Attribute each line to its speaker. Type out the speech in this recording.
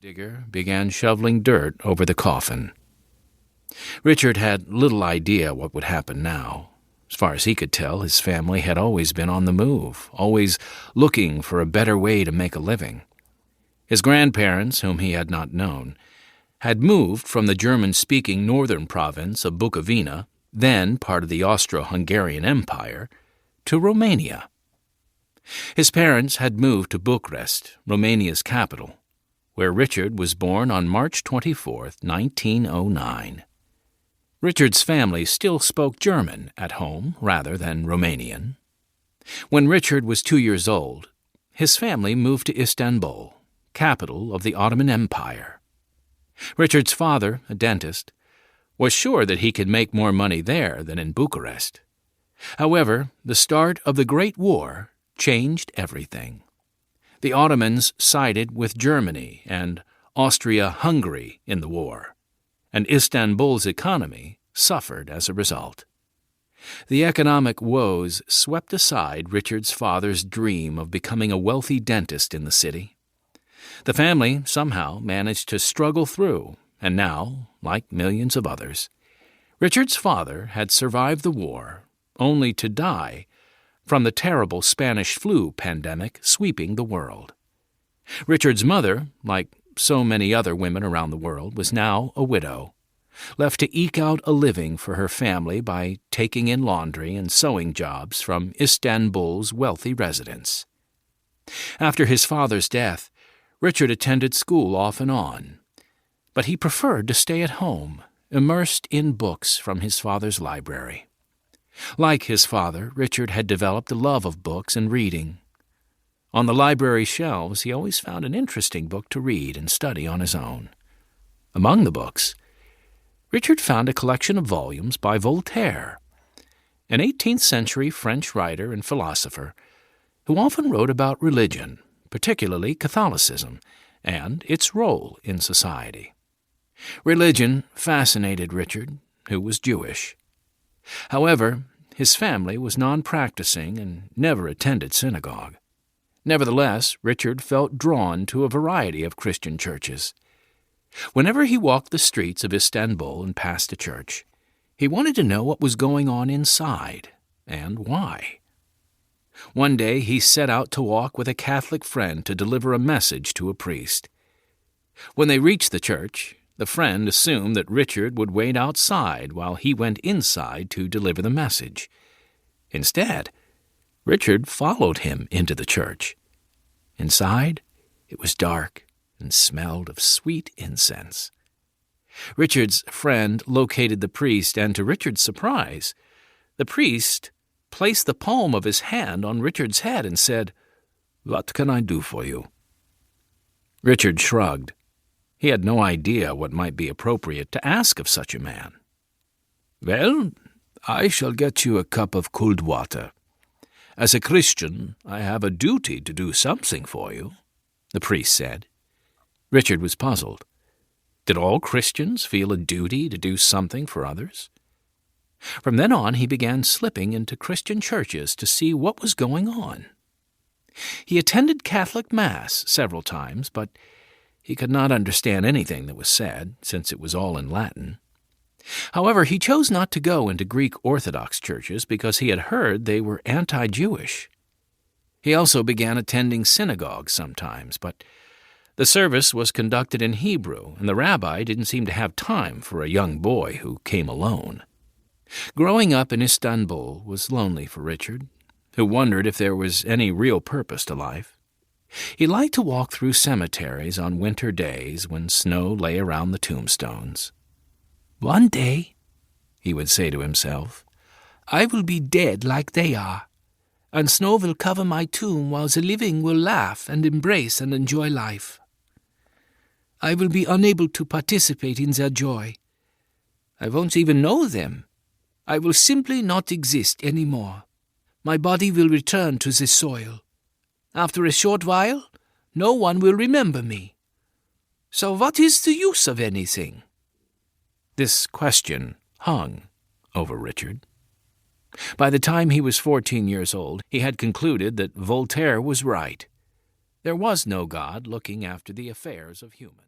Speaker 1: Digger began shoveling dirt over the coffin. Richard had little idea what would happen now. As far as he could tell, his family had always been on the move, always looking for a better way to make a living. His grandparents, whom he had not known, had moved from the German-speaking northern province of Bukovina, then part of the Austro-Hungarian Empire, to Romania. His parents had moved to Bucharest, Romania's capital, where Richard was born on March 24, 1909. Richard's family still spoke German at home rather than Romanian. When Richard was 2 years old, his family moved to Istanbul, capital of the Ottoman Empire. Richard's father, a dentist, was sure that he could make more money there than in Bucharest. However, the start of the Great War changed everything. The Ottomans sided with Germany and Austria-Hungary in the war, and Istanbul's economy suffered as a result. The economic woes swept aside Richard's father's dream of becoming a wealthy dentist in the city. The family somehow managed to struggle through, and now, like millions of others, Richard's father had survived the war, only to die from the terrible Spanish flu pandemic sweeping the world. Richard's mother, like so many other women around the world, was now a widow, left to eke out a living for her family by taking in laundry and sewing jobs from Istanbul's wealthy residents. After his father's death, Richard attended school off and on, but he preferred to stay at home, immersed in books from his father's library. Like his father, Richard had developed a love of books and reading. On the library shelves, he always found an interesting book to read and study on his own. Among the books, Richard found a collection of volumes by Voltaire, an 18th-century French writer and philosopher who often wrote about religion, particularly Catholicism, and its role in society. Religion fascinated Richard, who was Jewish. However, his family was non-practicing and never attended synagogue. Nevertheless, Richard felt drawn to a variety of Christian churches. Whenever he walked the streets of Istanbul and passed a church, he wanted to know what was going on inside and why. One day he set out to walk with a Catholic friend to deliver a message to a priest. When they reached the church, the friend assumed that Richard would wait outside while he went inside to deliver the message. Instead, Richard followed him into the church. Inside, it was dark and smelled of sweet incense. Richard's friend located the priest, and to Richard's surprise, the priest placed the palm of his hand on Richard's head and said, "What can I do for you?" Richard shrugged. He had no idea what might be appropriate to ask of such a man. "Well, I shall get you a cup of cold water. As a Christian, I have a duty to do something for you," the priest said. Richard was puzzled. Did all Christians feel a duty to do something for others? From then on, he began slipping into Christian churches to see what was going on. He attended Catholic Mass several times, but he could not understand anything that was said, since it was all in Latin. However, he chose not to go into Greek Orthodox churches because he had heard they were anti-Jewish. He also began attending synagogues sometimes, but the service was conducted in Hebrew, and the rabbi didn't seem to have time for a young boy who came alone. Growing up in Istanbul was lonely for Richard, who wondered if there was any real purpose to life. He liked to walk through cemeteries on winter days when snow lay around the tombstones. "One day," he would say to himself, "I will be dead like they are, and snow will cover my tomb while the living will laugh and embrace and enjoy life. I will be unable to participate in their joy. I won't even know them. I will simply not exist any more. My body will return to the soil. After a short while, no one will remember me. So what is the use of anything?" This question hung over Richard. By the time he was 14 years old, he had concluded that Voltaire was right. There was no God looking after the affairs of humans.